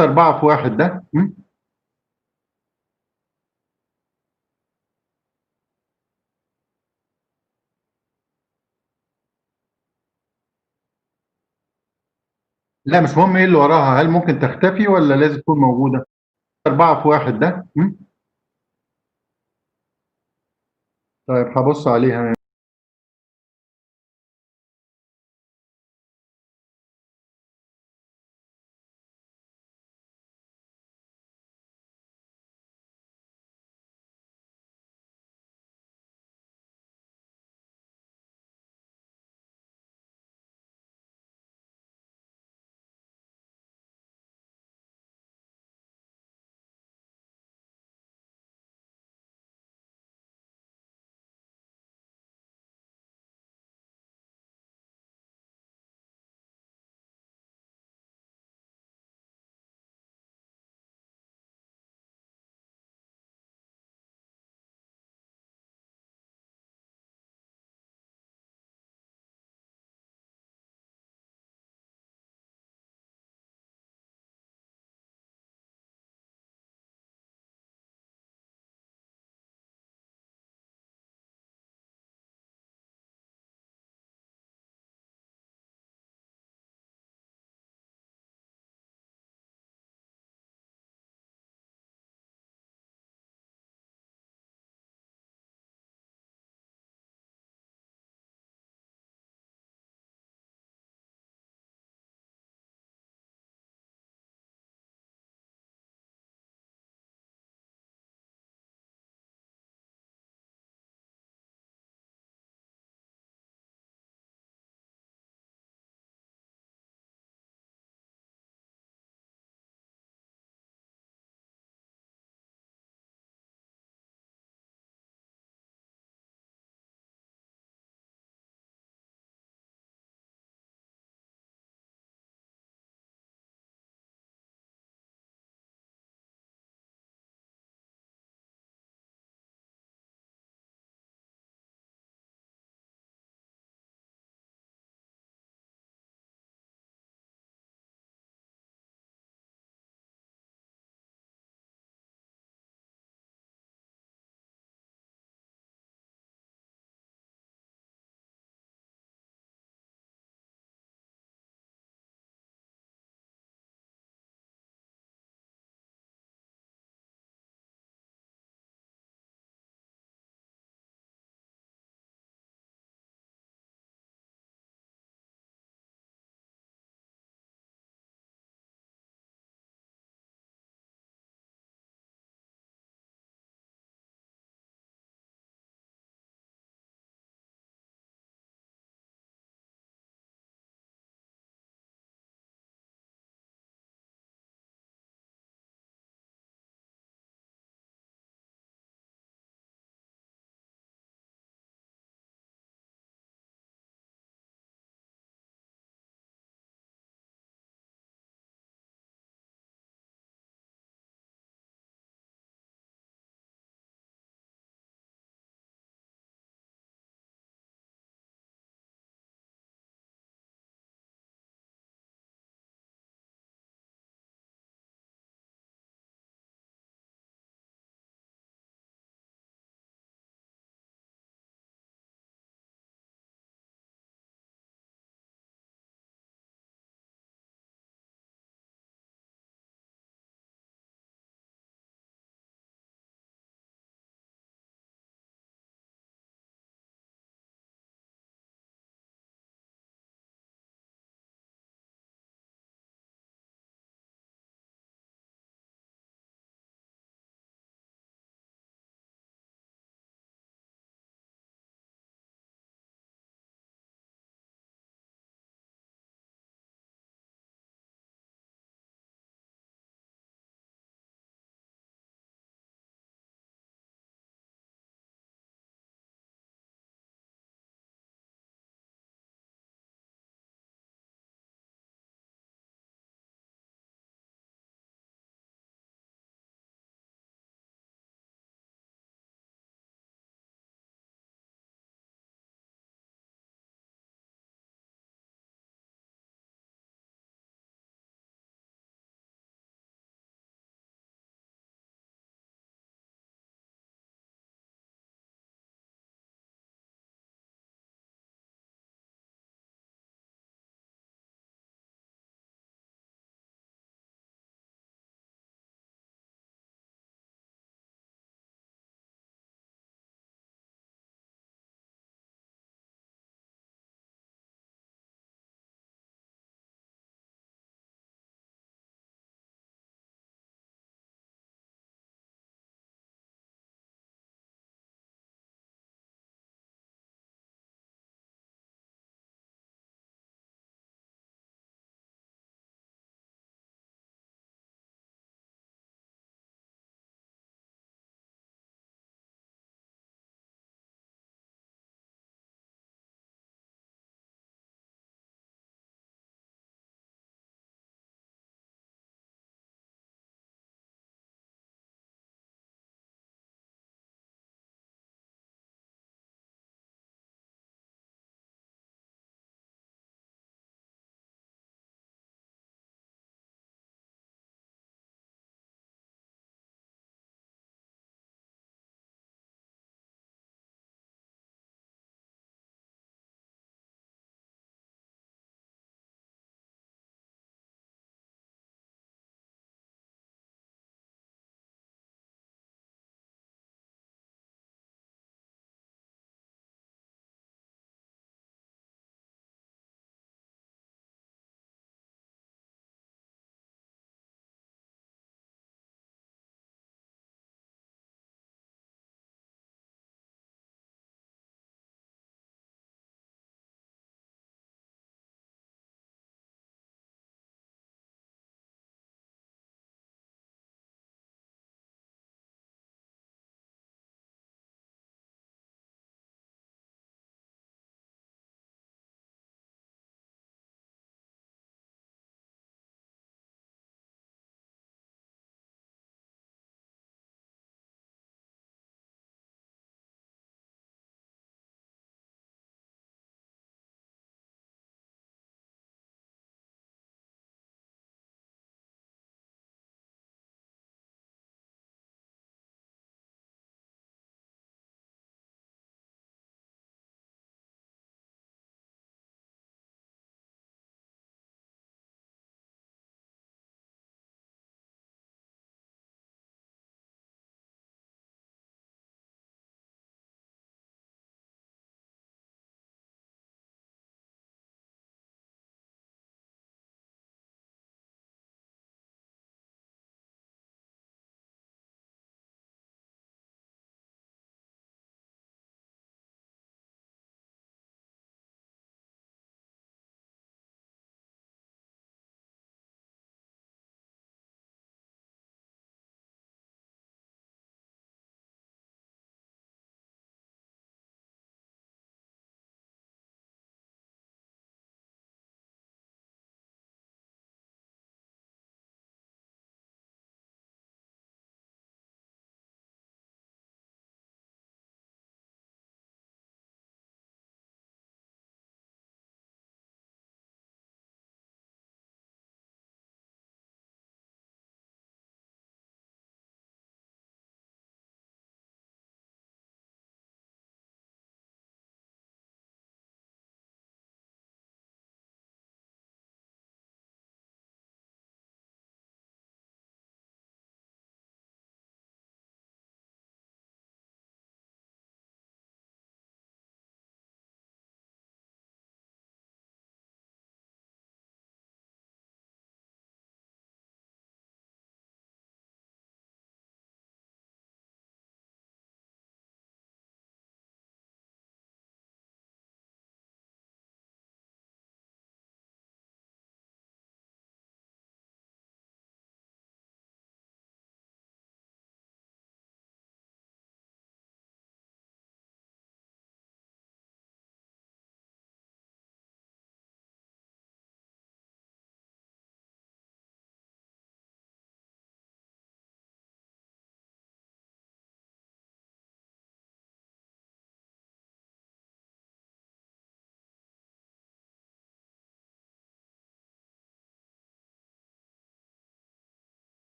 4 في 1 ده لا مش مهم ايه اللي وراها، هل ممكن تختفي ولا لازم تكون موجودة؟ 4 في 1 ده طيب هبص عليها.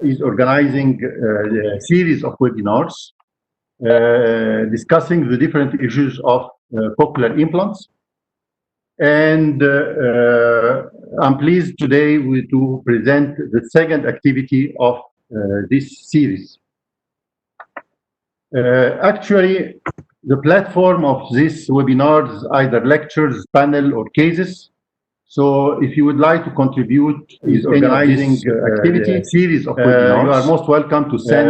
is organizing a series of webinars discussing the different issues of cochlear implants. And I'm pleased today to present the second activity of this series. Actually, the platform of this webinar is either lectures, panel, or cases. So if you would like to contribute is organizing activity series of webinars, you are most welcome to send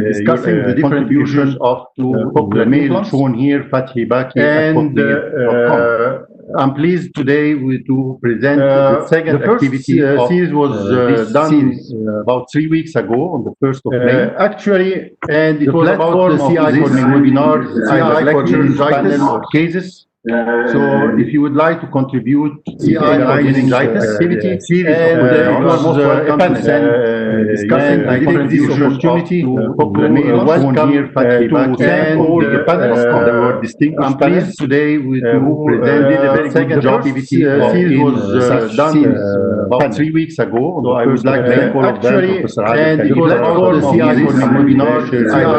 discussing the different contributions of cochlear mail shown here, fathibaki, and I'm pleased today to present the second activity. The first series was done about 3 weeks ago on the 1st of May. Actually, and it was about the CI webinars, either lectures, panel, or cases. So if you would like to contribute organizing activity series of webinars, most welcome to send discussing the different opportunity to welcome here and all the panelists on the word distinguished. I'm pleased today to present the second activity. Series was done about 3 weeks ago. So I would like to thank all of them, Professor Adel, and it was about the CI webinars,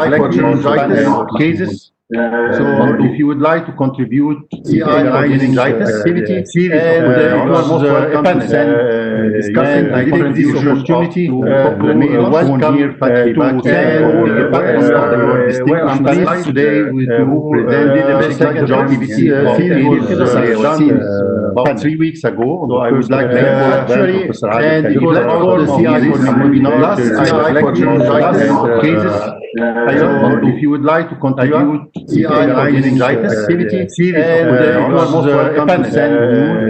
lectures, panel, or cases. So if you would like to contribute organizing activity series of webinars, you are most welcome to send discussing the different opportunity to welcome here and all the panelists on the word distinguished. I'm pleased today to present the second activity. Series was done about 3 weeks ago. So I would like to thank all of them, Professor Adel, and it was about the CI webinars, lectures, cases. So if you would like to contribute organizing activity series of webinars, you are most welcome to send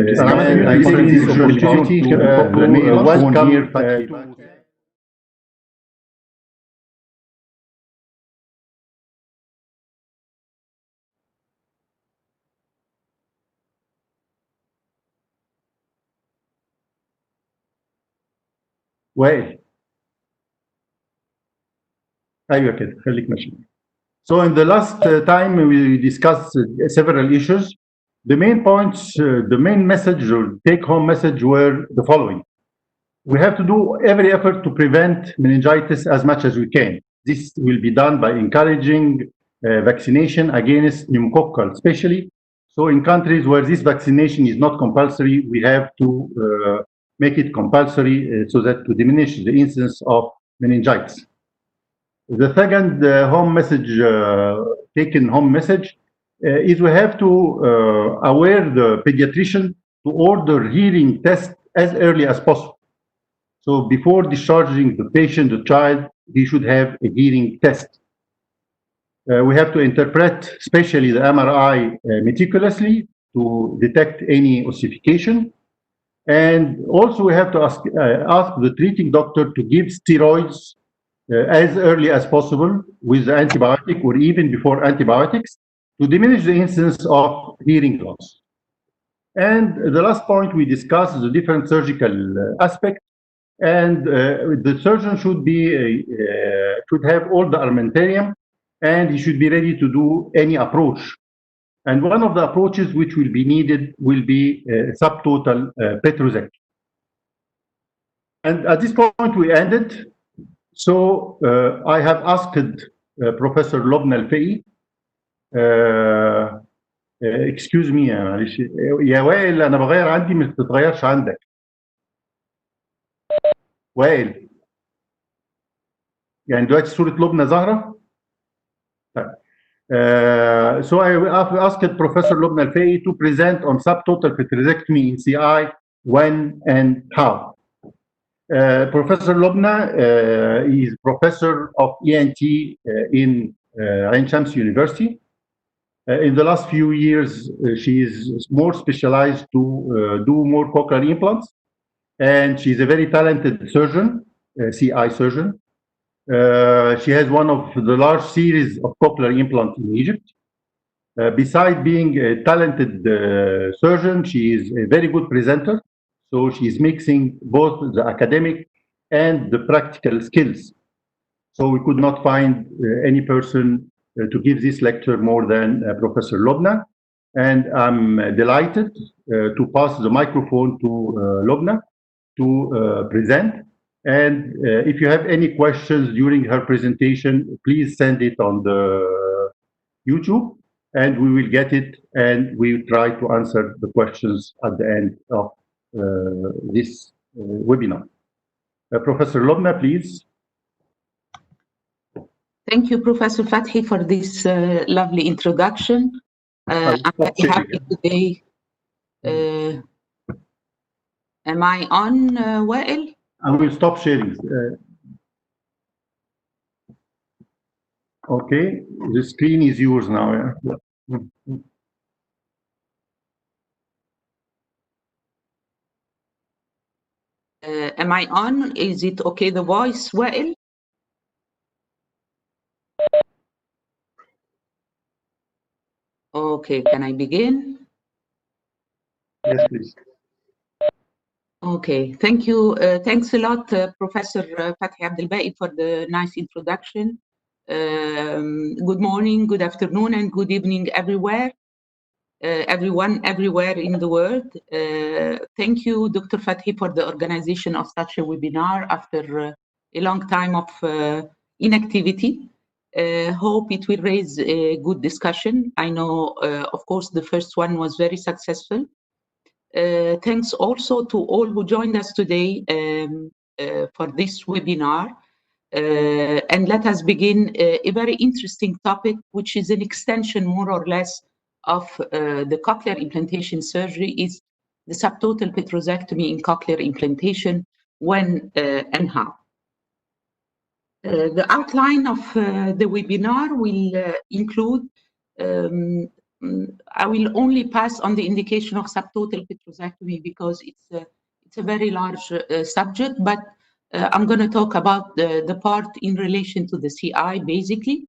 discussing the different opportunity to welcome here. وائل ايوه كده خليك ماشي. So in the last time we discussed several issues. The main points, the main message or take-home message were the following. We have to do every effort to prevent meningitis as much as we can. This will be done by encouraging vaccination against pneumococcal, especially. So in countries where this vaccination is not compulsory, we have to make it compulsory so that to diminish the incidence of meningitis. The second home message, taken home message, is we have to aware the pediatrician to order hearing tests as early as possible. So before discharging the patient, the child, he should have a hearing test. We have to interpret, especially the MRI, meticulously to detect any ossification. And also we have to ask the treating doctor to give steroids as early as possible with antibiotic or even before antibiotics to diminish the incidence of hearing loss. And the last point we discussed is the different surgical aspects. And the surgeon should have all the armamentarium, and he should be ready to do any approach. And one of the approaches which will be needed will be subtotal petrosectomy. And at this point we ended. So I have asked Professor Lobna Al-Faqi, excuse me معلش يا وائل انا بغير عندي ما بتتغيرش عندك. وائل يعني دلوقتي صورة لبنى ظاهرة؟ So I asked Professor Lobna Al-Faqi to present on subtotal petrosectomy in CI, when and how. Professor Lobna is professor of ENT in Ain Shams University. In the last few years, she is more specialized to do more cochlear implants, and she's a very talented surgeon, CI surgeon. She has one of the large series of cochlear implants in Egypt. Besides being a talented surgeon, she is a very good presenter. So she's mixing both the academic and the practical skills. So we could not find any person to give this lecture more than Professor Lobna. And I'm delighted to pass the microphone to Lobna to present. And if you have any questions during her presentation, please send it on the YouTube, and we will get it, and we will try to answer the questions at the end of this webinar. Professor Lobna, please. Thank you, Professor Fathi, for this lovely introduction. I'm very happy today. Am I on, Wael? I will stop sharing. Okay, the screen is yours now. Yeah. Am I on? Is it okay, the voice, Wael? Okay, can I begin? Yes, please. Okay, thank you. Thanks a lot, Professor Fathi Abdelbaqi, for the nice introduction. Good morning, good afternoon, and good evening everywhere. Everyone, everywhere in the world. Thank you, Dr. Fathi, for the organization of such a webinar after a long time of inactivity. Hope it will raise a good discussion. I know, of course, the first one was very successful. Thanks also to all who joined us today for this webinar. And let us begin a very interesting topic, which is an extension more or less of the cochlear implantation surgery, is the subtotal petrosectomy in cochlear implantation, when and how. The outline of the webinar will include, I will only pass on the indication of subtotal petrosectomy because it's a very large subject, but I'm going to talk about the part in relation to the CI, basically.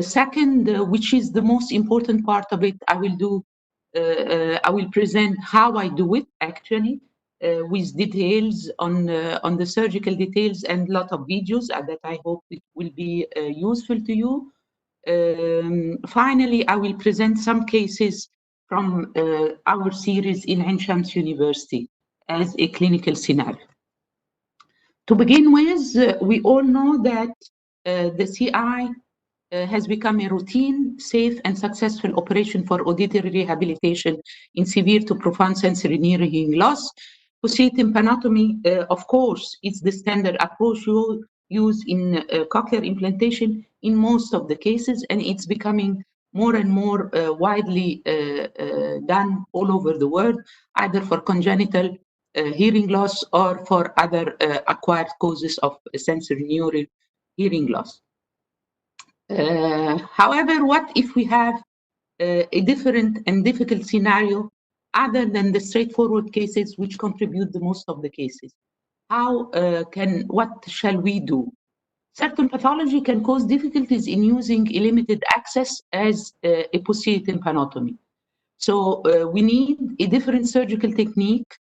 Second, which is the most important part of it, I will present how I do it, actually, with details on the surgical details and a lot of videos that I hope it will be useful to you. Finally, I will present some cases from our series in Ain Shams University as a clinical scenario. To begin with, we all know that the CI has become a routine, safe, and successful operation for auditory rehabilitation in severe to profound sensory hearing loss. Positron tympanotomy, of course, is the standard approach used in cochlear implantation in most of the cases, and it's becoming more and more widely done all over the world, either for congenital hearing loss or for other acquired causes of sensory hearing loss. However, what if we have a different and difficult scenario other than the straightforward cases which contribute the most of the cases? What shall we do? Certain pathology can cause difficulties in using a limited access as a posterior tympanotomy. So we need a different surgical technique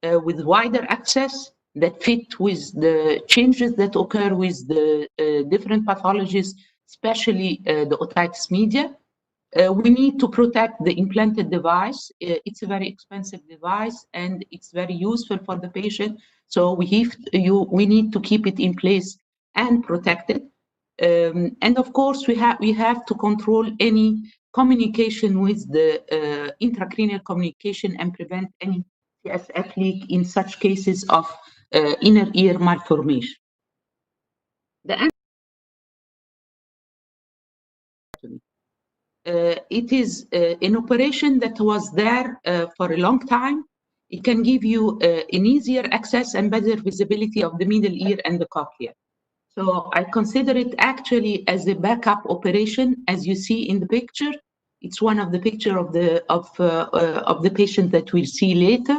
with wider access that fit with the changes that occur with the different pathologies, especially the otitis media. We need to protect the implanted device. It's a very expensive device and it's very useful for the patient. So we need to keep it in place and protect it. And of course, we have to control any communication with the intracranial communication and prevent any CSF leak in such cases of inner ear malformation. It is an operation that was there for a long time. It can give you an easier access and better visibility of the middle ear and the cochlea. So I consider it actually as a backup operation, as you see in the picture. It's one of the picture of the patient that we'll see later.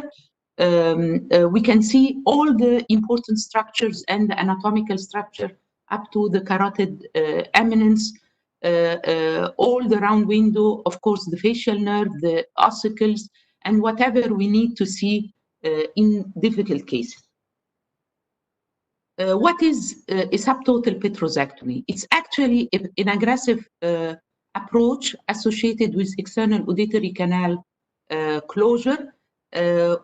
We can see all the important structures and the anatomical structure up to the carotid eminence, all the round window, of course, the facial nerve, the ossicles, and whatever we need to see in difficult cases. What is a subtotal petrosectomy? It's actually an aggressive approach associated with external auditory canal closure.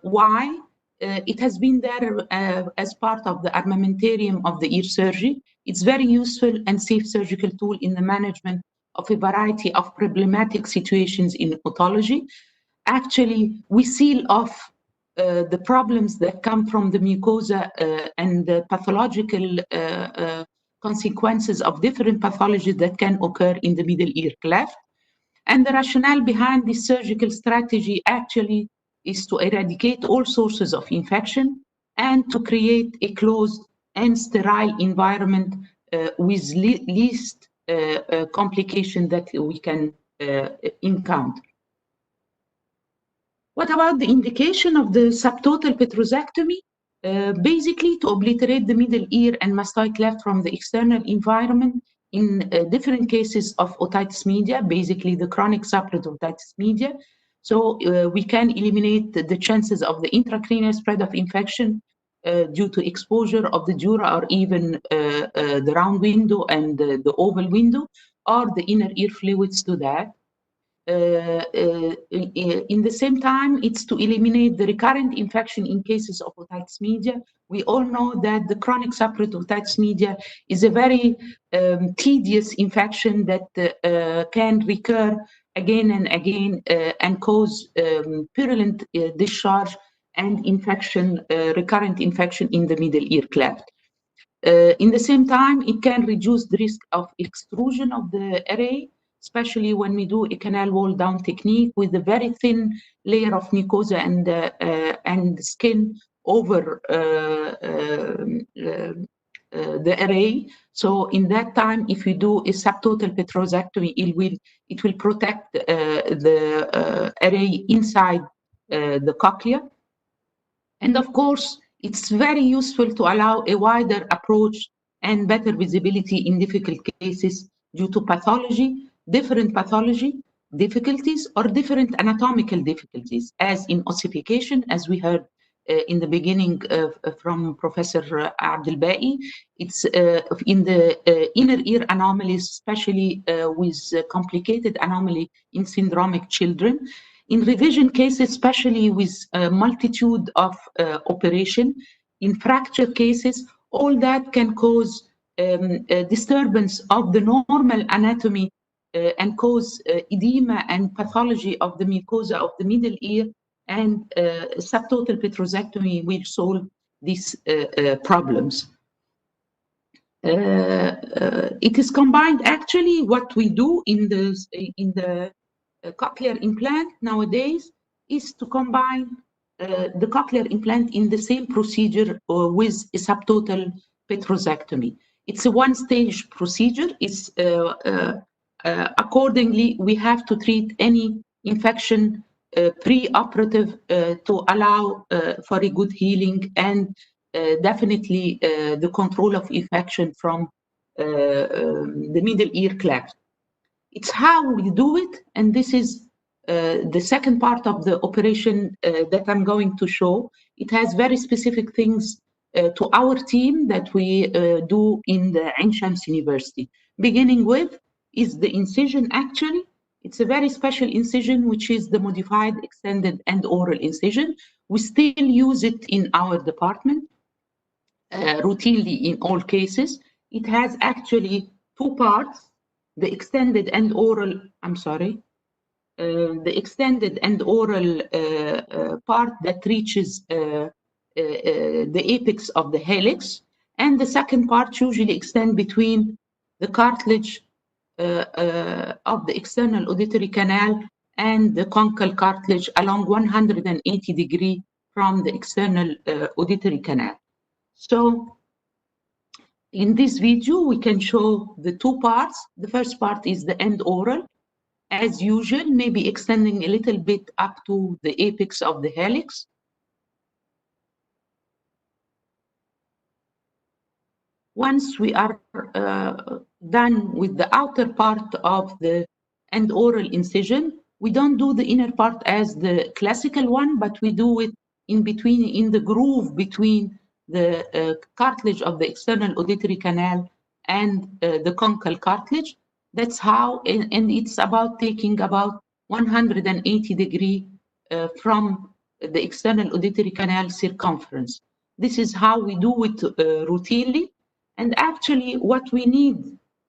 Why? It has been there as part of the armamentarium of the ear surgery. It's very useful and safe surgical tool in the management of a variety of problematic situations in otology. Actually, we seal off the problems that come from the mucosa and the pathological consequences of different pathologies that can occur in the middle ear cleft. And the rationale behind this surgical strategy actually is to eradicate all sources of infection and to create a closed and sterile environment with least complication that we can encounter. What about the indication of the subtotal petrosectomy? Basically, to obliterate the middle ear and mastoid cleft from the external environment in different cases of otitis media, basically the chronic subacute otitis media. So we can eliminate the chances of the intracranial spread of infection due to exposure of the dura or even the round window and the oval window or the inner ear fluids to that. In the same time, it's to eliminate the recurrent infection in cases of otitis media. We all know that the chronic subacute otitis media is a very tedious infection that can recur again and again and cause purulent discharge and infection, recurrent infection in the middle ear cleft. In the same time, it can reduce the risk of extrusion of the array, especially when we do a canal wall down technique with a very thin layer of mucosa and skin over the array. So in that time, if you do a subtotal petrosectomy, it will protect the array inside the cochlea. And of course, it's very useful to allow a wider approach and better visibility in difficult cases due to pathology, different pathology difficulties, or different anatomical difficulties, as in ossification, as we heard in the beginning from Professor Abdelbaki. It's in the inner ear anomalies, especially with complicated anomaly in syndromic children. In revision cases, especially with a multitude of operation, in fracture cases, all that can cause a disturbance of the normal anatomy and cause edema and pathology of the mucosa of the middle ear, and subtotal petrosectomy will solve these problems. It is combined, actually, what we do in the cochlear implant nowadays is to combine the cochlear implant in the same procedure with a subtotal petrosectomy. It's a one-stage procedure. It's accordingly, we have to treat any infection pre-operative to allow for a good healing and definitely the control of infection from the middle ear cleft. It's how we do it, and this is the second part of the operation that I'm going to show. It has very specific things to our team that we do in the Ain Shams University. Beginning with is the incision. Actually, it's a very special incision, which is the modified, extended, and oral incision. We still use it in our department routinely in all cases. It has actually two parts. The extended and oral, the extended and oral part that reaches the apex of the helix, and the second part usually extend between the cartilage of the external auditory canal and the conchal cartilage along 180 degrees from the external auditory canal. So in this video, we can show the two parts. The first part is the end oral, as usual, maybe extending a little bit up to the apex of the helix. Once we are done with the outer part of the end oral incision, we don't do the inner part as the classical one, but we do it in between, in the groove between the cartilage of the external auditory canal and the conchal cartilage. That's how, and it's about taking about 180 degrees from the external auditory canal circumference. This is how we do it routinely. And actually, what we need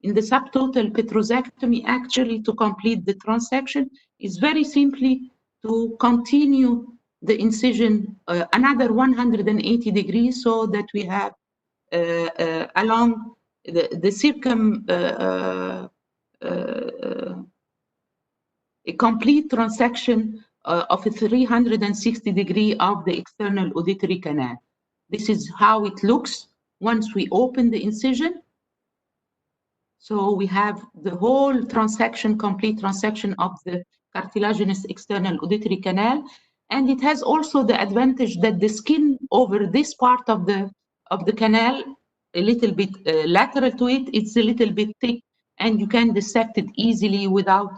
in the subtotal petrosectomy actually to complete the transection is very simply to continue the incision another 180 degrees so that we have along the a complete transection of a 360 degree of the external auditory canal. This is how it looks once we open the incision. So we have the whole transection, complete transection of the cartilaginous external auditory canal. And it has also the advantage that the skin over this part of the canal, a little bit lateral to it, it's a little bit thick, and you can dissect it easily without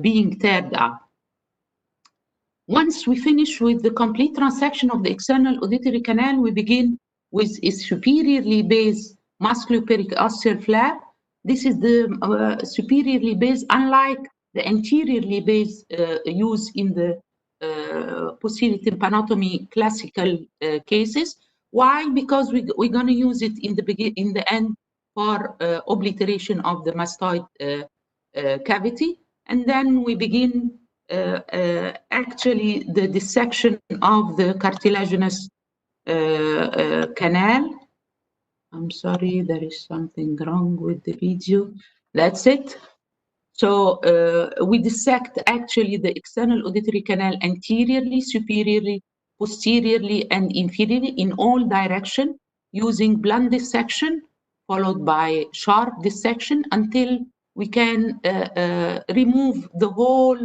being teared out. Once we finish with the complete transection of the external auditory canal, we begin with a superiorly based musculoperiosseal flap. This is the superiorly based, unlike the anteriorly based used in the posterior tympanotomy classical cases. Why? Because we're going to use it in the end for obliteration of the mastoid cavity, and then we begin actually the dissection of the cartilaginous canal. I'm sorry, there is something wrong with the video. That's it. So we dissect actually the external auditory canal anteriorly, superiorly, posteriorly, and inferiorly in all directions using blunt dissection followed by sharp dissection until we can remove the whole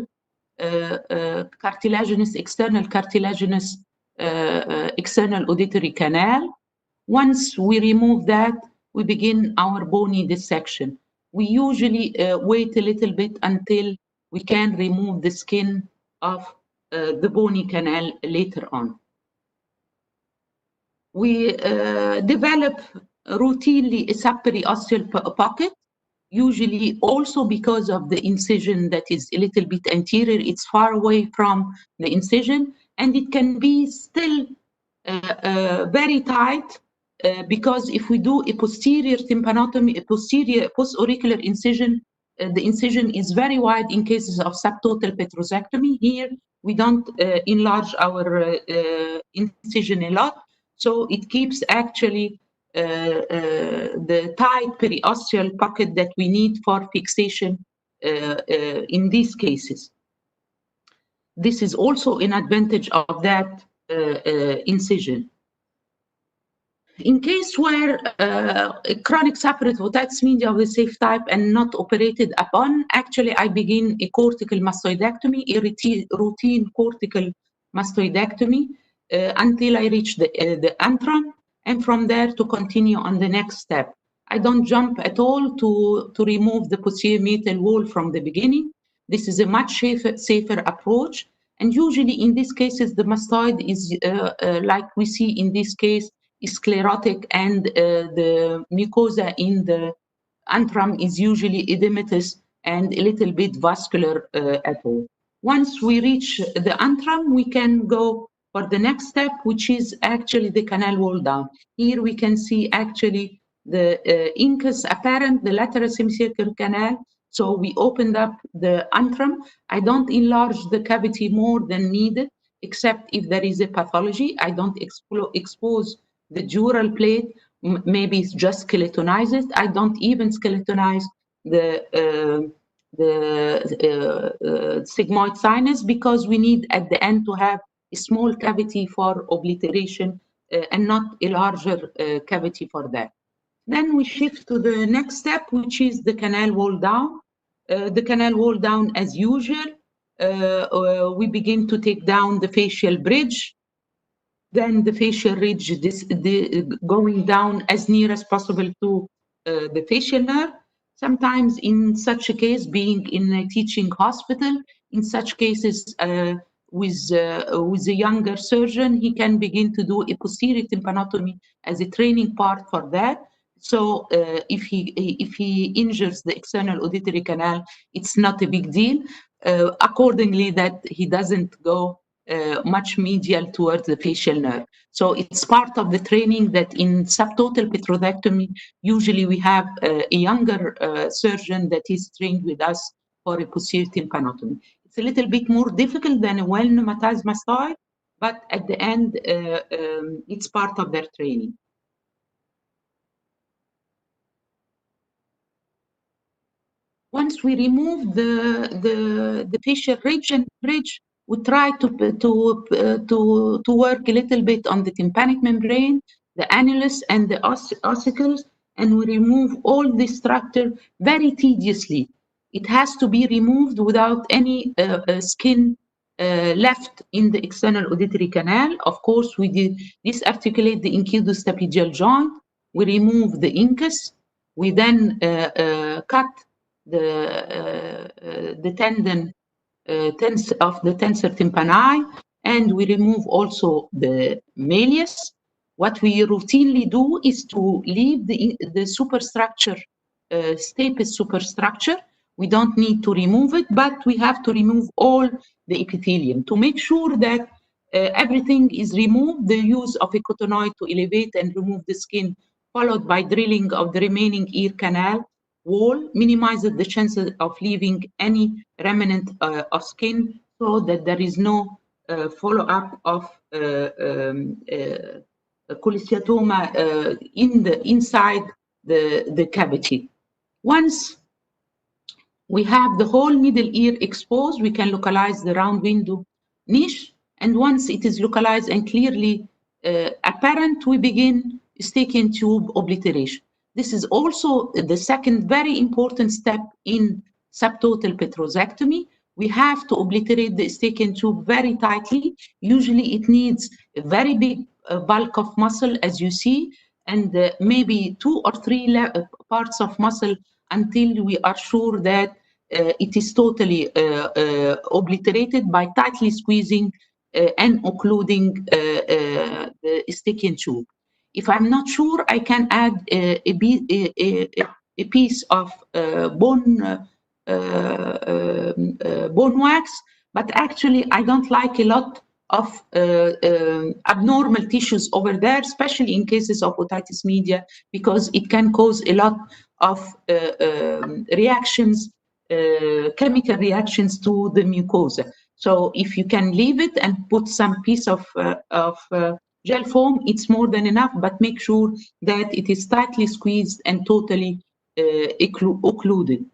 cartilaginous, external cartilaginous external auditory canal. Once we remove that, we begin our bony dissection. We usually wait a little bit until we can remove the skin of the bony canal later on. We develop routinely a subperiosteal pocket, usually also because of the incision that is a little bit anterior. It's far away from the incision, and it can be still very tight because if we do a posterior tympanotomy, a posterior post-auricular incision, the incision is very wide in cases of subtotal petrosectomy. Here, we don't enlarge our incision a lot, so it keeps actually the tight periosteal pocket that we need for fixation in these cases. This is also an advantage of that incision. In case where a chronic suppurative otitis media of the safe type and not operated upon, actually I begin a cortical mastoidectomy, a routine cortical mastoidectomy until I reach the antrum, and from there to continue on the next step. I don't jump at all to remove the posterior meatal wall from the beginning. This is a much safer approach. And usually in these cases, the mastoid is like we see in this case, is sclerotic, and the mucosa in the antrum is usually edematous and a little bit vascular at all. Once we reach the antrum, we can go for the next step, which is actually the canal wall down. Here we can see actually the incus apparent, the lateral semicircular canal. So we opened up the antrum. I don't enlarge the cavity more than needed, except if there is a pathology. I don't expose the dural plate. Maybe it's just skeletonize it. I don't even skeletonize the sigmoid sinus because we need at the end to have a small cavity for obliteration and not a larger cavity for that. Then we shift to the next step, which is the canal wall down. The canal wall down, as usual, we begin to take down the facial bridge. Then the facial ridge going down as near as possible to the facial nerve. Sometimes in such a case, being in a teaching hospital, in such cases with a younger surgeon, he can begin to do a posterior tympanotomy as a training part for that. So if he injures the external auditory canal, it's not a big deal. Accordingly, that he doesn't go much medial towards the facial nerve. So it's part of the training that in subtotal petrosectomy, usually we have a younger surgeon that is trained with us for a posterior tympanotomy. It's a little bit more difficult than a well-pneumatized mastoid, but at the end, it's part of their training. Once we remove the facial ridge and bridge, we try to work a little bit on the tympanic membrane, the annulus, and the ossicles, and we remove all this structure very tediously. It has to be removed without any skin left in the external auditory canal. Of course, we disarticulate the incudostapedial joint. We remove the incus. We then cut the tendon of the tensor tympani, and we remove also the malleus. What we routinely do is to leave the superstructure, stapes superstructure. We don't need to remove it, but we have to remove all the epithelium to make sure that everything is removed. The use of a cottonoid to elevate and remove the skin, followed by drilling of the remaining ear canal wall, minimizes the chances of leaving any remnant of skin, so that there is no follow-up of cholesteatoma inside the cavity. Once we have the whole middle ear exposed, we can localize the round window niche, and once it is localized and clearly apparent, we begin Eustachian tube obliteration. This is also the second very important step in subtotal petrosectomy. We have to obliterate the Eustachian tube very tightly. Usually it needs a very big bulk of muscle, as you see, and maybe 2 or 3 parts of muscle until we are sure that it is totally obliterated by tightly squeezing and occluding the Eustachian tube. If I'm not sure, I can add a piece of bone wax, but actually I don't like a lot of abnormal tissues over there, especially in cases of otitis media, because it can cause a lot of reactions, chemical reactions to the mucosa. So if you can leave it and put some piece of gel foam, it's more than enough, but make sure that it is tightly squeezed and totally occluded.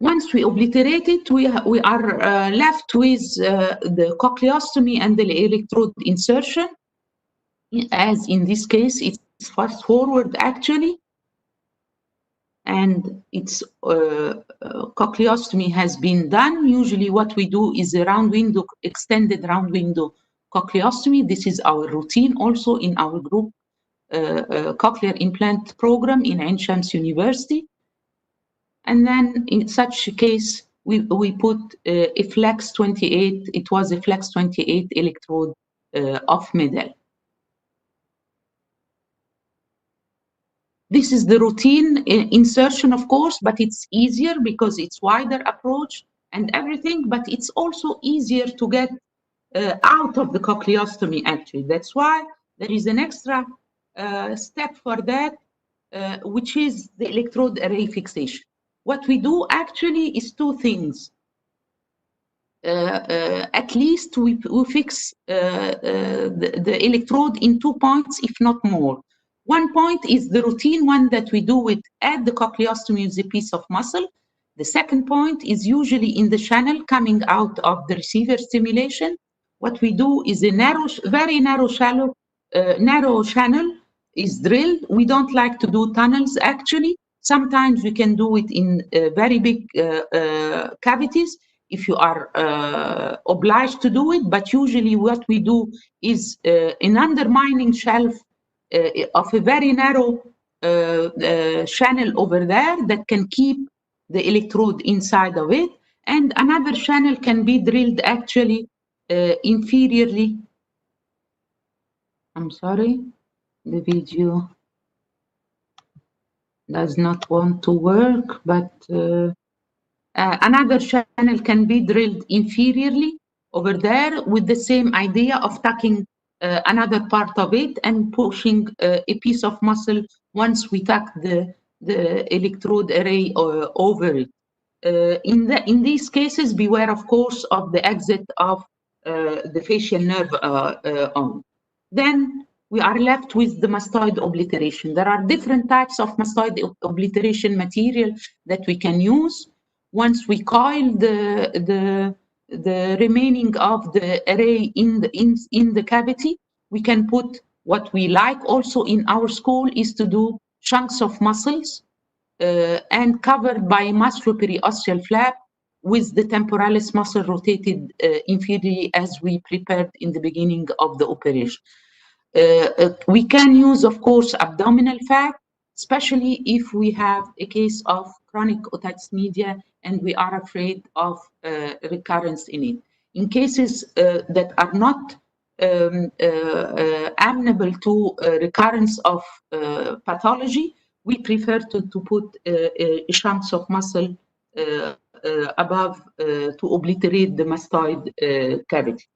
Once we obliterate it, we are left with the cochleostomy and the electrode insertion. As in this case, it's fast forward actually, and its cochleostomy has been done. Usually what we do is a round window, extended round window cochleostomy. This is our routine also in our group cochlear implant program in Ain Shams University. And then in such a case, we put a flex 28, it was a flex 28 electrode of MEDAL. This is the routine insertion, of course, but it's easier because it's wider approach and everything, but it's also easier to get out of the cochleostomy actually. That's why there is an extra step for that, which is the electrode array fixation. What we do actually is 2 things. At least we fix the electrode in 2 points, if not more. One point is the routine one that we do at the cochleostomy with a piece of muscle. The second point is usually in the channel coming out of the receiver stimulation. What we do is a very narrow channel is drilled. We don't like to do tunnels actually. Sometimes we can do it in very big cavities if you are obliged to do it, but usually what we do is an undermining shelf of a very narrow channel over there that can keep the electrode inside of it, and another channel can be drilled actually inferiorly. I'm sorry, the video does not want to work, but another channel can be drilled inferiorly over there with the same idea of tucking another part of it and pushing a piece of muscle once we tuck the electrode array over it. In these cases, beware, of course, of the exit of the facial nerve on. Then we are left with the mastoid obliteration. There are different types of mastoid obliteration material that we can use. Once we coil the remaining of the array in the cavity, we can put what we like also in our school is to do chunks of muscles and covered by musculoperiosteal flap with the temporalis muscle rotated inferiorly as we prepared in the beginning of the operation. We can use, of course, abdominal fat, especially if we have a case of chronic otitis media and we are afraid of recurrence in it. In cases that are not amenable to recurrence of pathology, we prefer to put chunks of muscle above to obliterate the mastoid cavity.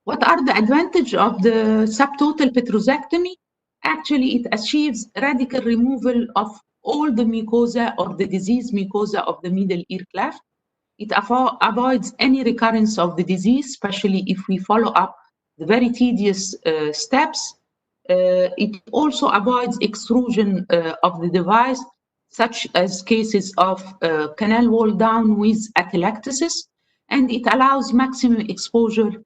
What are the advantages of the subtotal petrosectomy? Actually, it achieves radical removal of all the mucosa or the disease mucosa of the middle ear cleft. It avoids any recurrence of the disease, especially if we follow up the very tedious steps. It also avoids extrusion of the device, such as cases of canal wall down with atelectasis, and it allows maximum exposure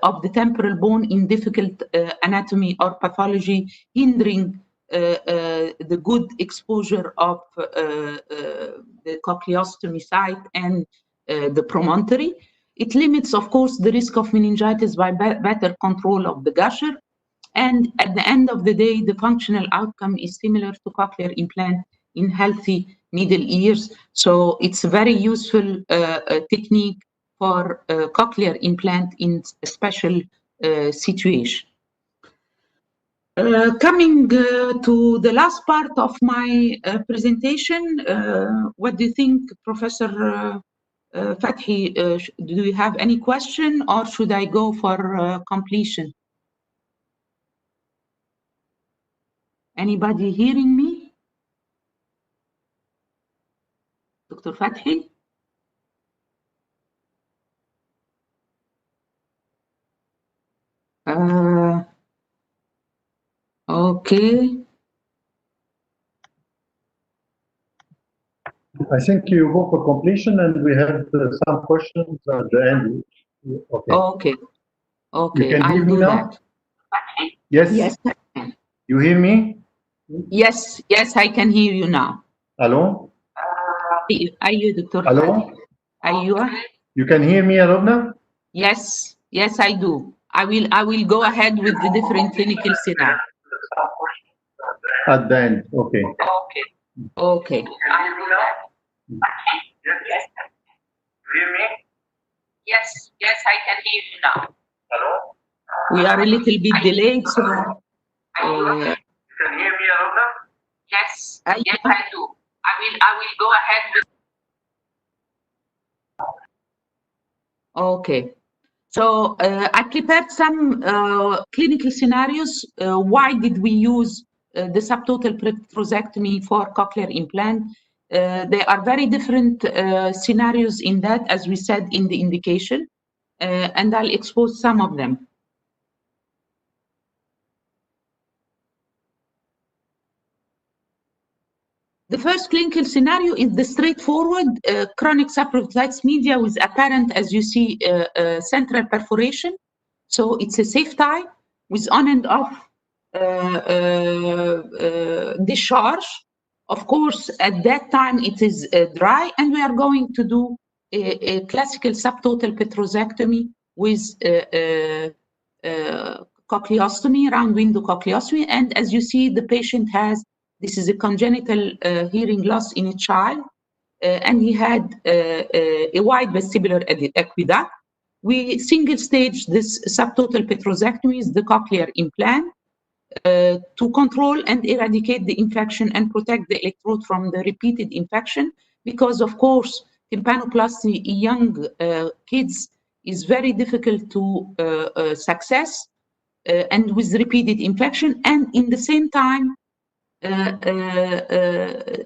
of the temporal bone in difficult anatomy or pathology, hindering the good exposure of the cochleostomy site and the promontory. It limits, of course, the risk of meningitis by better control of the gusher. And at the end of the day, the functional outcome is similar to cochlear implant in healthy middle ears. So it's a very useful technique for cochlear implant in a special situation. Coming to the last part of my presentation, what do you think, Professor Fathi? Do you have any question or should I go for completion? Anybody hearing me? Dr. Fathi? Okay. I think you go for completion and we have some questions at the end. Okay. Okay. Okay. You can hear me now? That. Yes. Yes, I can. You hear me? Yes, yes, I can hear you now. Hello? Are you, Dr. Hello? Are you? You can hear me, Arobna? Yes, yes, I do. I will go ahead with the different clinical scenarios. At the end, okay. Okay. Okay. Yes. Hear me? Yes, yes, I can hear you now. Hello? We are a little bit delayed, so. You can hear me, Arobna? Yes, yes, I do. I will go ahead with. Okay. So I prepared some clinical scenarios. Why did we use the subtotal petrosectomy for cochlear implant? There are very different scenarios in that, as we said in the indication, and I'll expose some of them. The first clinical scenario is the straightforward chronic subperotitis media with apparent, as you see, central perforation. So it's a safe tie with on and off discharge. Of course, at that time it is dry, and we are going to do a classical subtotal petrosectomy with cochleostomy, round window cochleostomy. And as you see, the patient has, this is a congenital hearing loss in a child, and he had a wide vestibular aqueduct. We single stage this subtotal petrosectomy with the cochlear implant to control and eradicate the infection and protect the electrode from the repeated infection, because of course tympanoplasty in young kids is very difficult to success and with repeated infection. And in the same time,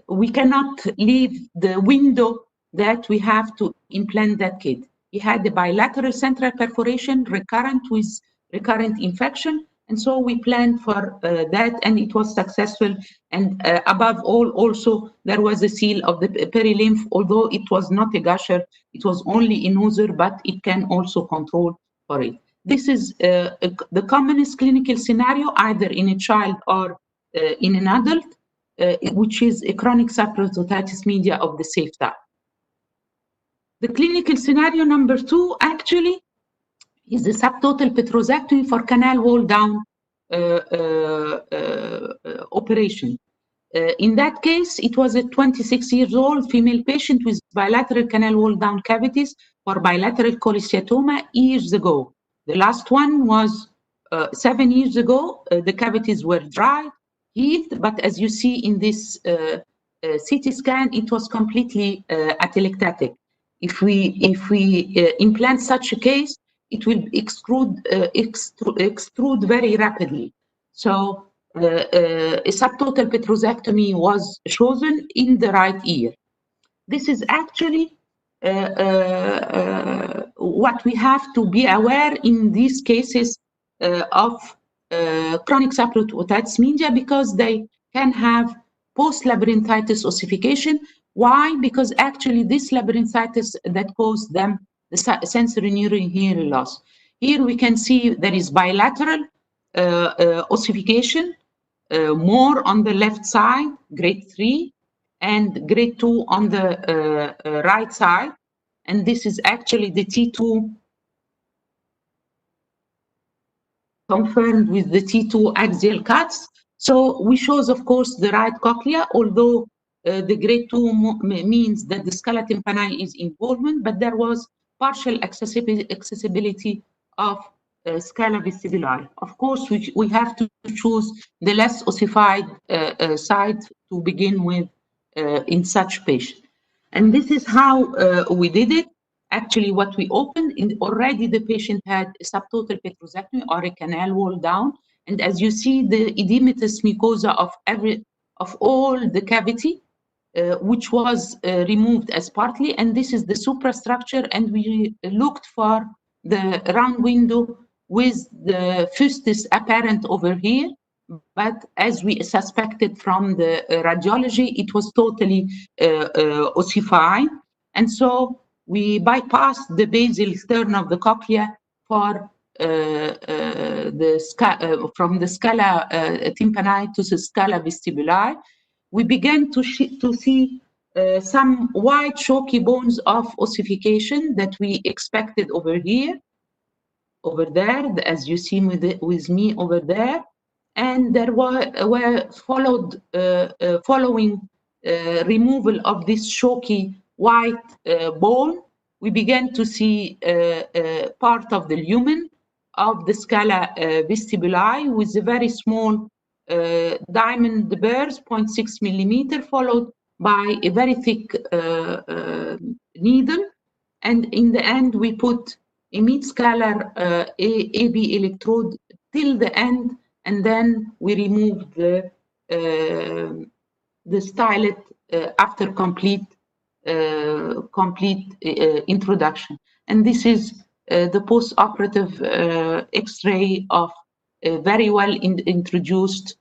we cannot leave the window that we have to implant that kid. He had a bilateral central perforation recurrent with recurrent infection. And so we planned for that, and it was successful. And above all, also, there was a seal of the perilymph, although it was not a gusher, it was only a noser, but it can also control for it. This is the commonest clinical scenario, either in a child or in an adult, which is a chronic subtotal media of the safe type. The clinical scenario number 2 actually is the subtotal petrosectomy for canal wall down operation. In that case, it was a 26-year-old female patient with bilateral canal wall down cavities for bilateral cholesteatoma years ago. The last one was 7 years ago. The cavities were dry, healed, but as you see in this CT scan, it was completely atelectatic. If we implant such a case, it will extrude very rapidly. So a subtotal petrosectomy was chosen in the right ear. This is actually what we have to be aware in these cases of chronic subtotal media, because they can have post-labyrinthitis ossification. Why? Because actually this labyrinthitis that caused them the sensory neural hearing loss. Here we can see there is bilateral ossification, more on the left side, grade 3, and grade 2 on the right side. And this is actually the T2 confirmed with the T2 axial cuts. So we shows, of course, the right cochlea, although the grade 2 means that the scala tympani is involvement, but there was partial accessibility of scala vestibuli. Of course, we have to choose the less ossified side to begin with in such patient. And this is how we did it. Actually, what we opened, already the patient had a subtotal petrosectomy or a canal wall down. And as you see, the edematous mucosa of all the cavity, which was removed as partly, and this is the suprastructure, and we looked for the round window with the fustus apparent over here, but as we suspected from the radiology, it was totally ossified, and so we bypassed the basal turn of the cochlea for from the scala tympani to the scala vestibuli. We began to see some white chalky bones of ossification that we expected over here, over there, as you see with me over there. And there were following removal of this chalky white bone, we began to see part of the lumen of the scala vestibuli with a very small diamond burrs, 0.6 millimeter, followed by a very thick needle. And in the end, we put a mid-scalar AB electrode till the end, and then we removed the stylet after complete introduction. And this is the post-operative X-ray of a very well introduced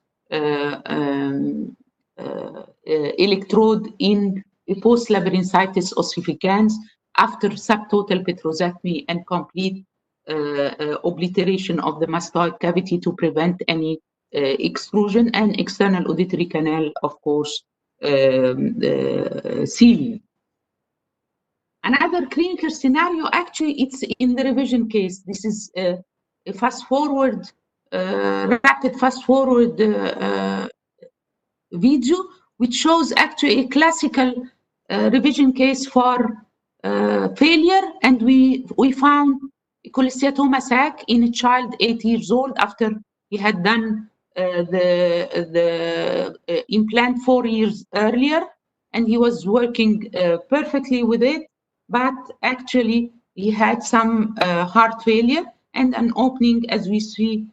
electrode in a post-labyrinthitis ossificans after subtotal petrosectomy and complete obliteration of the mastoid cavity to prevent any extrusion, and external auditory canal, of course, sealing. Another clinical scenario, actually, it's in the revision case. This is a fast-forward, rapid fast-forward video, which shows actually a classical revision case for failure, and we found a cholesteatoma sac in a child 8 years old after he had done the implant 4 years earlier, and he was working perfectly with it. but actually he had some heart failure and an opening, as we see.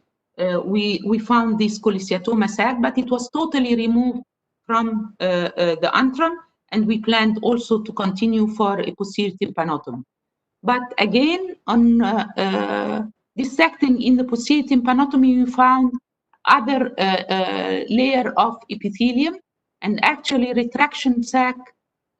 We found this cholesteatoma sac, but it was totally removed from the antrum, and we planned also to continue for a posterior tympanotomy. But again, on dissecting in the posterior tympanotomy, we found other layer of epithelium, and actually retraction sac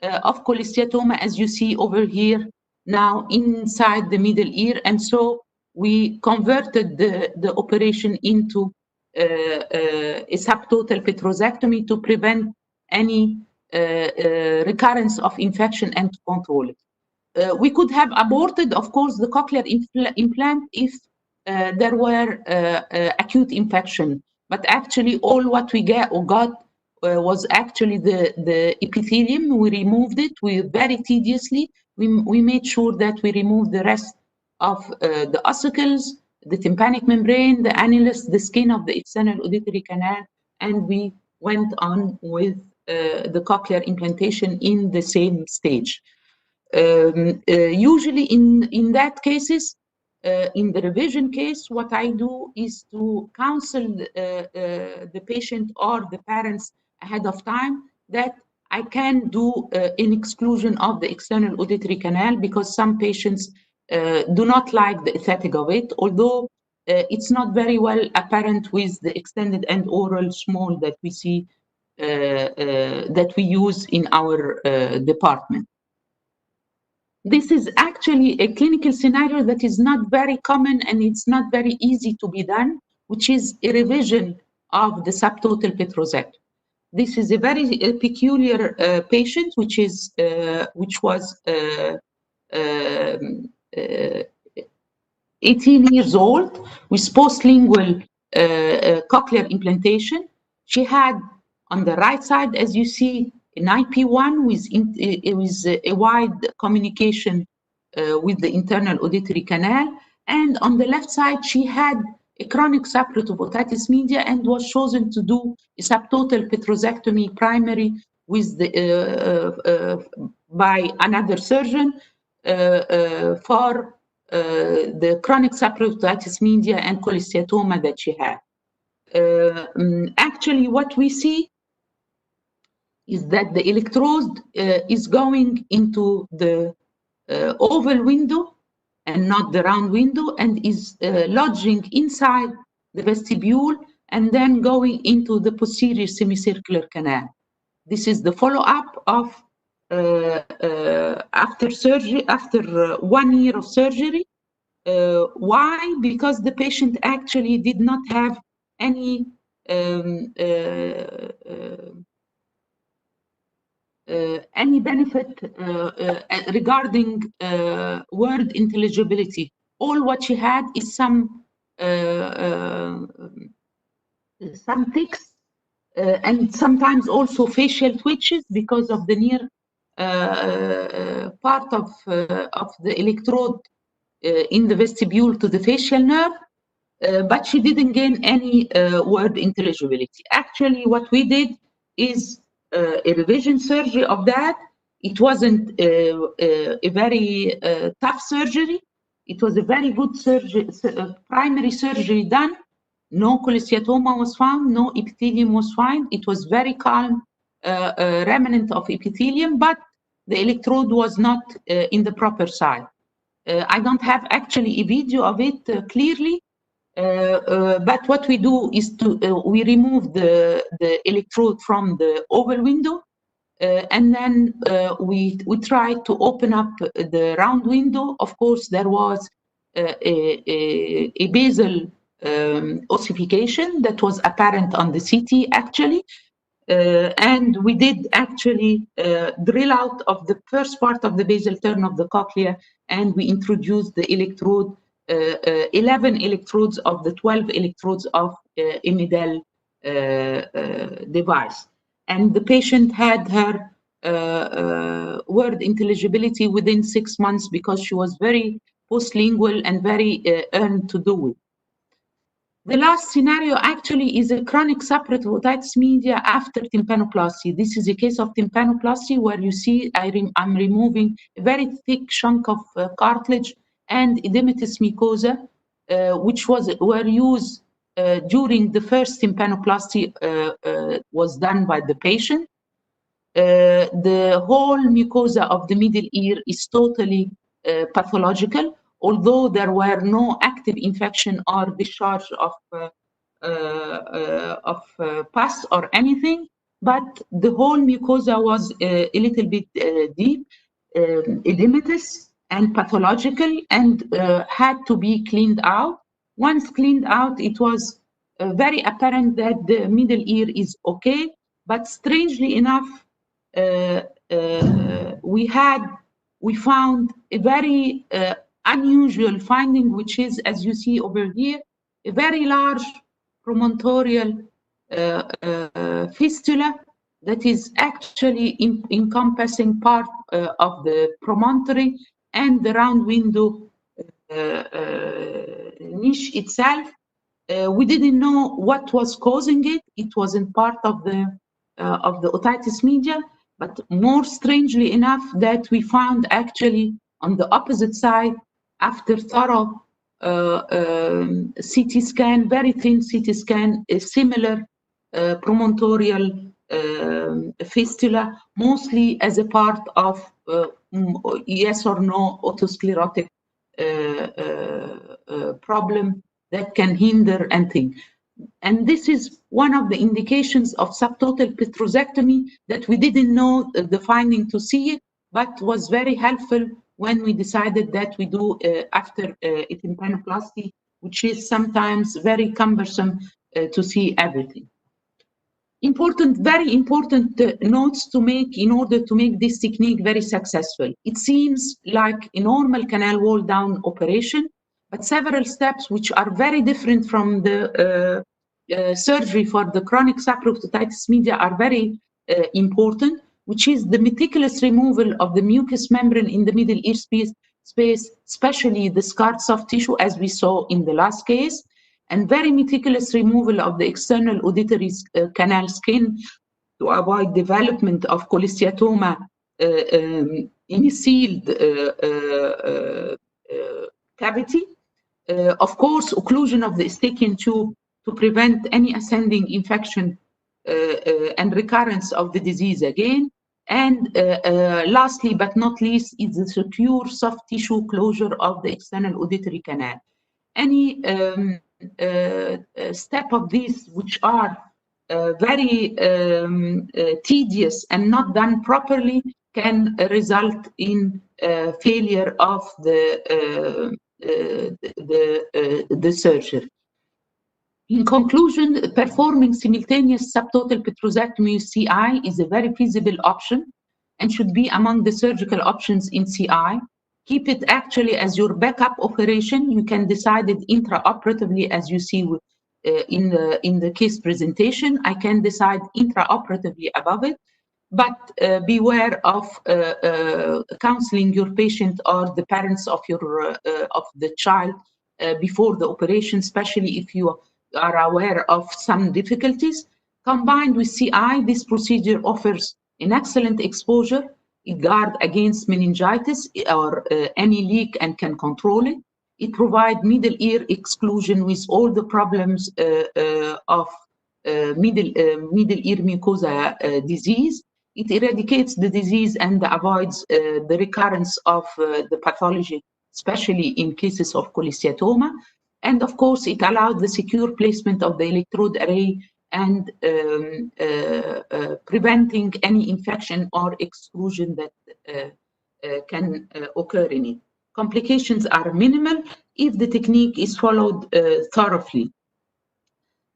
of cholesteatoma, as you see over here now inside the middle ear. And so we converted the operation into a subtotal petrosectomy to prevent any recurrence of infection and to control it. We could have aborted, of course, the cochlear implant if there were acute infection. But actually, all what we got was actually the epithelium. We removed it. We very tediously. We made sure that we removed the rest of the ossicles, the tympanic membrane, the annulus, the skin of the external auditory canal, and we went on with the cochlear implantation in the same stage. Usually in that cases, in the revision case, what I do is to counsel the patient or the parents ahead of time that I can do an exclusion of the external auditory canal, because some patients do not like the aesthetic of it, although it's not very well apparent with the extended and oral small that we see, that we use in our department. This is actually a clinical scenario that is not very common and it's not very easy to be done, which is a revision of the subtotal petrosectomy. This is a very peculiar patient, which was 18 years old with postlingual cochlear implantation. She had on the right side, as you see, an IP1 with a wide communication with the internal auditory canal. And on the left side, she had a chronic subroot otitis media and was chosen to do a subtotal petrosectomy primary with by another surgeon for the chronic subroot otitis media and cholesteatoma that she had. Actually, what we see is that the electrode is going into the oval window and not the round window, and is lodging inside the vestibule and then going into the posterior semicircular canal. This is the follow-up of after surgery, after 1 year of surgery. Why? Because the patient actually did not have any benefit regarding word intelligibility. All what she had is some tics and sometimes also facial twitches because of the near part of the electrode in the vestibule to the facial nerve, but she didn't gain any word intelligibility. Actually, what we did is a revision surgery of that. It wasn't a very tough surgery. It was a very good surgery, primary surgery done. No cholesteatoma was found, no epithelium was found. It was very calm remnant of epithelium, but the electrode was not in the proper side. I don't have actually a video of it clearly, but what we do is we remove the electrode from the oval window, and then we try to open up the round window. Of course, there was a basal ossification that was apparent on the CT actually. And we did actually drill out of the first part of the basal turn of the cochlea, and we introduced the electrode, 11 electrodes of the 12 electrodes of a Medel device. And the patient had her word intelligibility within 6 months because she was very postlingual and very earned to do it. The last scenario actually is a chronic suppurative otitis media after tympanoplasty. This is a case of tympanoplasty where you see I'm removing a very thick chunk of cartilage and edematous mucosa, which were used during the first tympanoplasty was done by the patient. The whole mucosa of the middle ear is totally pathological, although there were no active infection or discharge of pus or anything, but the whole mucosa was a little bit deep, edematous and pathological, and had to be cleaned out. Once cleaned out, it was very apparent that the middle ear is okay, but strangely enough, we found a very unusual finding, which is, as you see over here, a very large promontorial fistula that is actually encompassing part of the promontory and the round window niche itself. We didn't know what was causing it. It wasn't part of the otitis media, but more strangely enough, that we found actually on the opposite side, after thorough CT scan, very thin CT scan, a similar promontorial fistula, mostly as a part of yes or no otosclerotic problem that can hinder anything. And this is one of the indications of subtotal petrosectomy that we didn't know the finding to see it, but was very helpful when we decided that we do after a tympanoplasty, which is sometimes very cumbersome to see everything. Very important notes to make in order to make this technique very successful. It seems like a normal canal wall down operation, but several steps which are very different from the surgery for the chronic suppurative otitis media are very important, which is the meticulous removal of the mucous membrane in the middle ear space, especially the scarred soft tissue, as we saw in the last case, and very meticulous removal of the external auditory canal skin to avoid development of cholesteatoma in a sealed cavity. Of course, occlusion of the Eustachian tube to prevent any ascending infection and recurrence of the disease again. And lastly, but not least, is the secure soft tissue closure of the external auditory canal. Any step of these which are very tedious and not done properly can result in failure of the surgery. In conclusion, performing simultaneous subtotal petrosectomy CI is a very feasible option and should be among the surgical options in CI. Keep it actually as your backup operation. You can decide it intraoperatively, as you see in the case presentation. I can decide intraoperatively above it, but beware of counseling your patient or the parents of the child before the operation, especially if you are aware of some difficulties. Combined with CI, this procedure offers an excellent exposure. It guards against meningitis or any leak and can control it. It provides middle ear exclusion with all the problems of middle ear mucosa disease. It eradicates the disease and avoids the recurrence of the pathology, especially in cases of cholesteatoma. And of course, it allows the secure placement of the electrode array and preventing any infection or exclusion that can occur in it. Complications are minimal if the technique is followed thoroughly.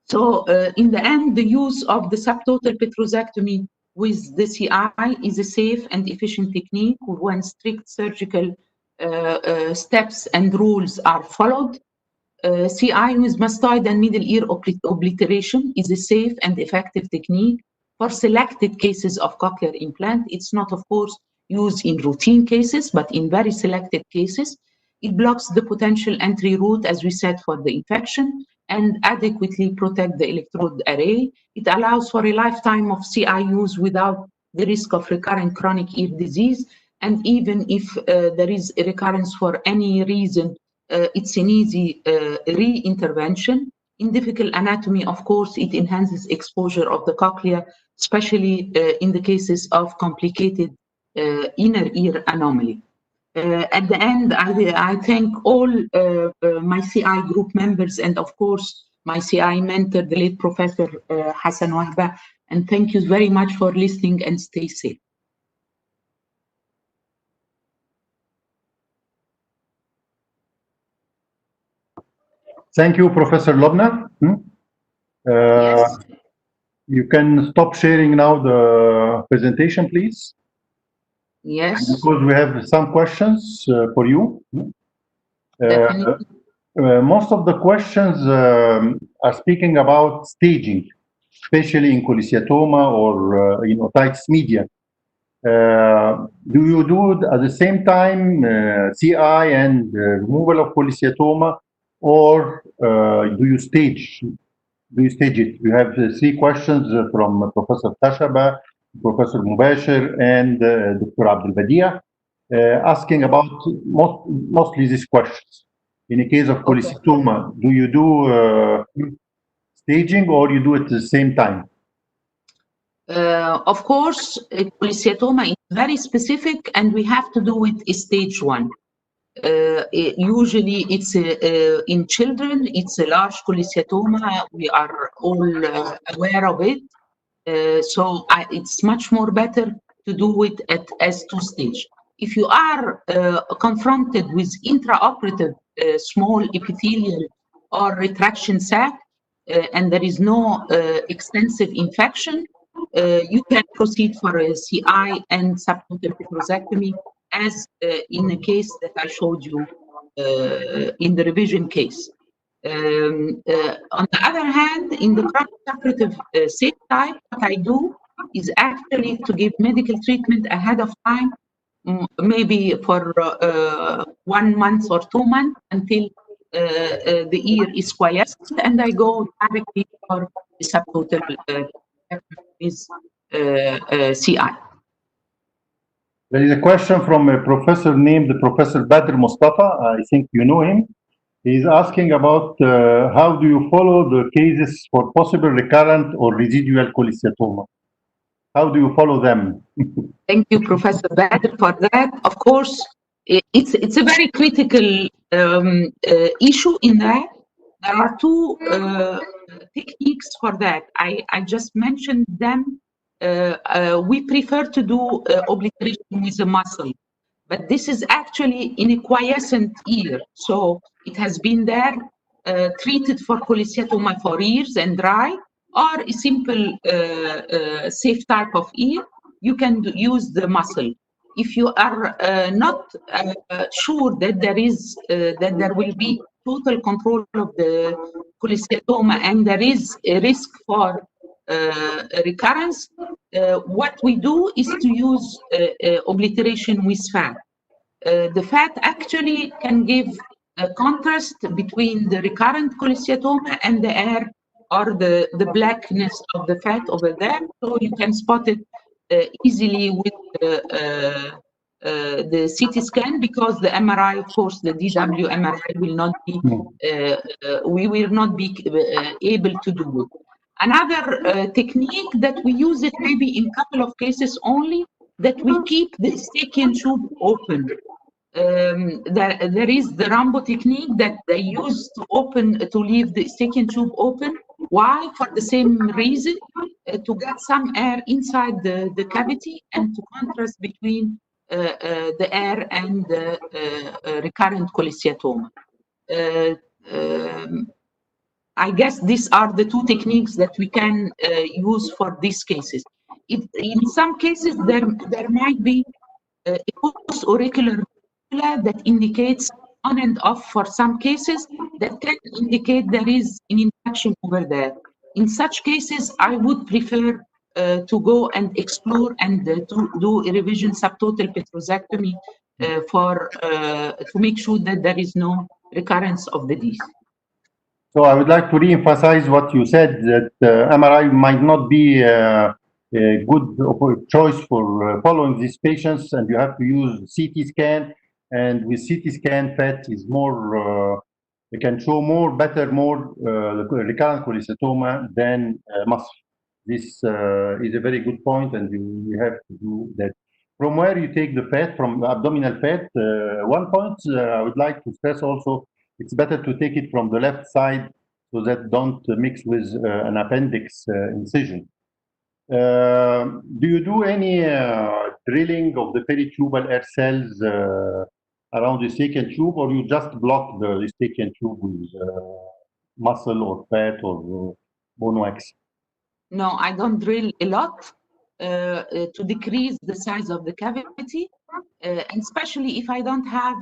So in the end, the use of the subtotal petrosectomy with the CI is a safe and efficient technique when strict surgical steps and rules are followed. CI with mastoid and middle ear obliteration is a safe and effective technique for selected cases of cochlear implant. It's not, of course, used in routine cases, but in very selected cases. It blocks the potential entry route, as we said, for the infection and adequately protect the electrode array. It allows for a lifetime of CI use without the risk of recurrent chronic ear disease. And even if there is a recurrence for any reason, it's an easy re-intervention. In difficult anatomy, of course, it enhances exposure of the cochlea, especially in the cases of complicated inner ear anomaly. At the end, I thank all my CI group members and, of course, my CI mentor, the late Professor Hassan Wahba. And thank you very much for listening and stay safe. Thank you, Professor Lobna. Yes. You can stop sharing now the presentation, please. Yes. Because we have some questions for you. Definitely. Most of the questions are speaking about staging, especially in cholesteatoma or in otitis media. Do you do at the same time CI and removal of cholesteatoma, or do you stage? Do you stage it? You have three questions from Professor Tashaba, Professor Mubashir, and Dr. Abdel Badia, asking about mostly these questions. In the case of cholesteatoma, do you do staging or you do it at the same time? Of course, cholesteatoma is very specific, and we have to do it stage 1. Usually it's in children, it's a large cholesteatoma. We are all aware of it. So it's much more better to do it at S2 stage. If you are confronted with intraoperative small epithelial or retraction sac, and there is no extensive infection, you can proceed for a CI and subtotal petrosectomy, as in the case that I showed you in the revision case. On the other hand, in the chronic operative safe type, what I do is actually to give medical treatment ahead of time, maybe for 1 month or 2 months until the ear is quiescent, and I go directly for the subtotal with CI. There is a question from a professor named Professor Badr Mustafa. I think you know him. He's asking about how do you follow the cases for possible recurrent or residual cholesteatoma? How do you follow them? Thank you, Professor Badr, for that. Of course, it's a very critical issue in that. There are two techniques for that. I just mentioned them. We prefer to do obliteration with a muscle, but this is actually in a quiescent ear. So it has been there, treated for cholesteatoma for years and dry, or a simple safe type of ear. You can use the muscle. If you are not sure that there will be total control of the cholesteatoma and there is a risk for recurrence, what we do is to use obliteration with fat. The fat actually can give a contrast between the recurrent cholesteatoma and the air or the blackness of the fat over there. So you can spot it easily with the CT scan, because the MRI, of course, the DW MRI will not be, we will not be able to do it. Another technique that we use it maybe in a couple of cases only, that we keep the Eustachian tube open. There is the Rambo technique that they use to leave the Eustachian tube open. Why? For the same reason, to get some air inside the cavity and to contrast between the air and the recurrent cholesteatoma. I guess these are the two techniques that we can use for these cases. In some cases, there might be a post-auricular that indicates on and off for some cases that can indicate there is an infection over there. In such cases, I would prefer to go and explore and to do a revision subtotal petrosectomy to make sure that there is no recurrence of the disease. So I would like to re-emphasize what you said, that MRI might not be a good choice for following these patients, and you have to use CT scan. And with CT scan, PET is more, it can show more recurrent cholesteatoma than muscle. This is a very good point, and you have to do that. From where you take the PET, from abdominal PET, one point I would like to stress also, it's better to take it from the left side so that don't mix with an appendix incision. Do you do any drilling of the peritubal air cells around the Eustachian tube, or you just block the Eustachian tube with muscle or fat or bone wax? No, I don't drill a lot to decrease the size of the cavity, and especially if I don't have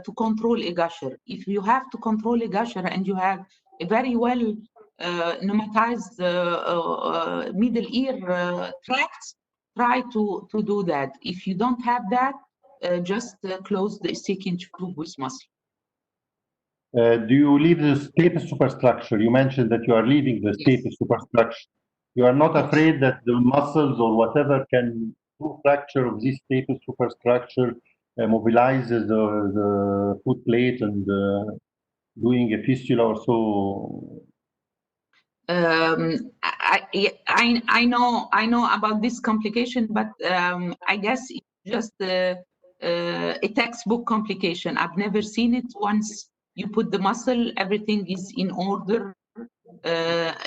to control a gusher. If you have to control a gusher and you have a very well pneumatized middle ear tracts, try to do that. If you don't have that, just close the Eustachian tube with muscle. Do you leave the stapes superstructure? You mentioned that you are leaving the stapes superstructure. You are not afraid that the muscles or whatever can do fracture of this stapes superstructure, mobilizes the foot plate and doing a fistula or so? I know about this complication, but I guess it's just a textbook complication. I've never seen it. Once you put the muscle, everything is in order.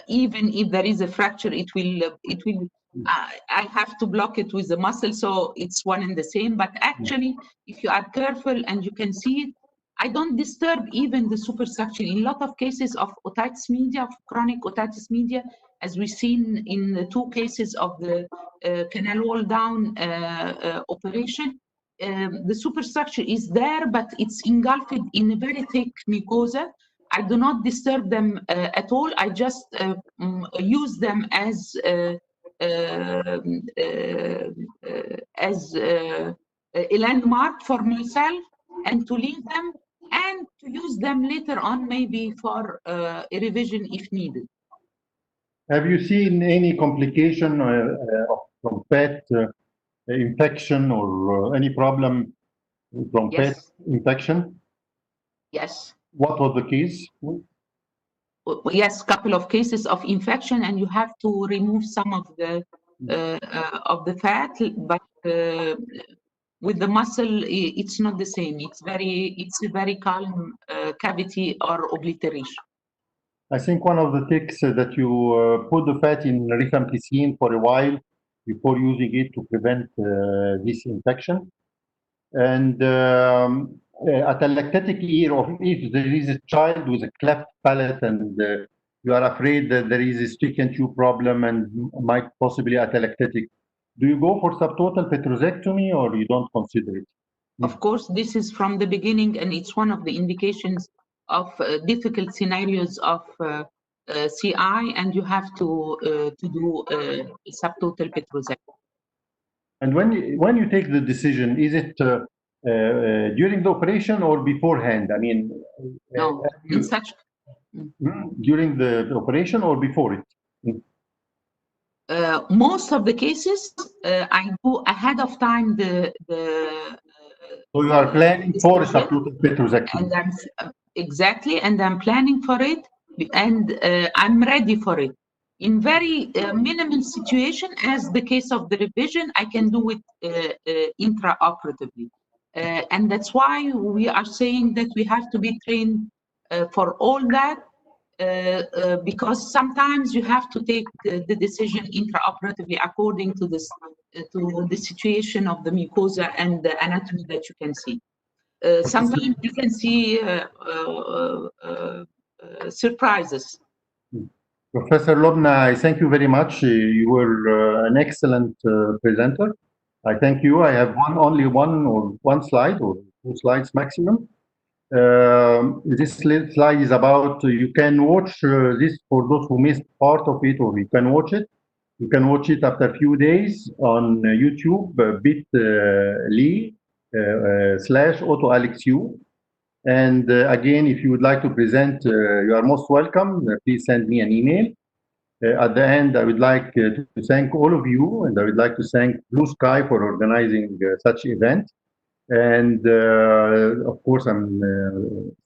Even if there is a fracture, it will. I have to block it with the muscle, so it's one and the same. But actually, if you are careful and you can see it, I don't disturb even the superstructure. In a lot of cases of otitis media, of chronic otitis media, as we've seen in the 2 cases of the canal wall down operation, the superstructure is there, but it's engulfed in a very thick mucosa. I do not disturb them at all. I just use them as a landmark for myself, and to leave them and to use them later on, maybe for a revision if needed. Have you seen any complication from PET infection or any problem from PET infection? Yes. What was the case? Yes, couple of cases of infection, and you have to remove some of the fat, but with the muscle, it's not the same. It's a very calm cavity or obliteration. I think one of the tricks that you put the fat in rifampicin for a while before using it to prevent this infection. And atelectatic ear, or if there is a child with a cleft palate and you are afraid that there is a Eustachian tube problem and might possibly atelectatic, do you go for subtotal petrosectomy or you don't consider it? Of course, this is from the beginning, and it's one of the indications of difficult scenarios of CI, and you have to do a subtotal petrosectomy. And when you take the decision, is it during the operation or beforehand? I mean, no, in such during the operation or before it? Most of the cases, I do ahead of time so you are planning for a subtotal petrosectomy. And exactly, and I'm planning for it, and I'm ready for it. In very minimal situation, as the case of the revision, I can do it intraoperatively. And that's why we are saying that we have to be trained for all that, because sometimes you have to take the decision intraoperatively according to the situation of the mucosa and the anatomy that you can see. Sometimes you can see surprises. Professor Lobna, I thank you very much. You were an excellent presenter. I thank you. I have only one slide or 2 slides maximum. This slide is about, you can watch this for those who missed part of it, or you can watch it. You can watch it after a few days on YouTube, bit.ly slash AutoAlexU. And again, if you would like to present, you are most welcome. Please send me an email. At the end, I would like to thank all of you, and I would like to thank Blue Sky for organizing such event. And of course, I'm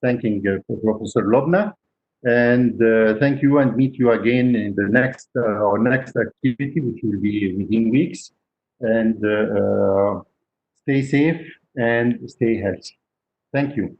thanking Professor Lobna. And thank you, and meet you again in the next our next activity, which will be within weeks. And stay safe and stay healthy. Thank you.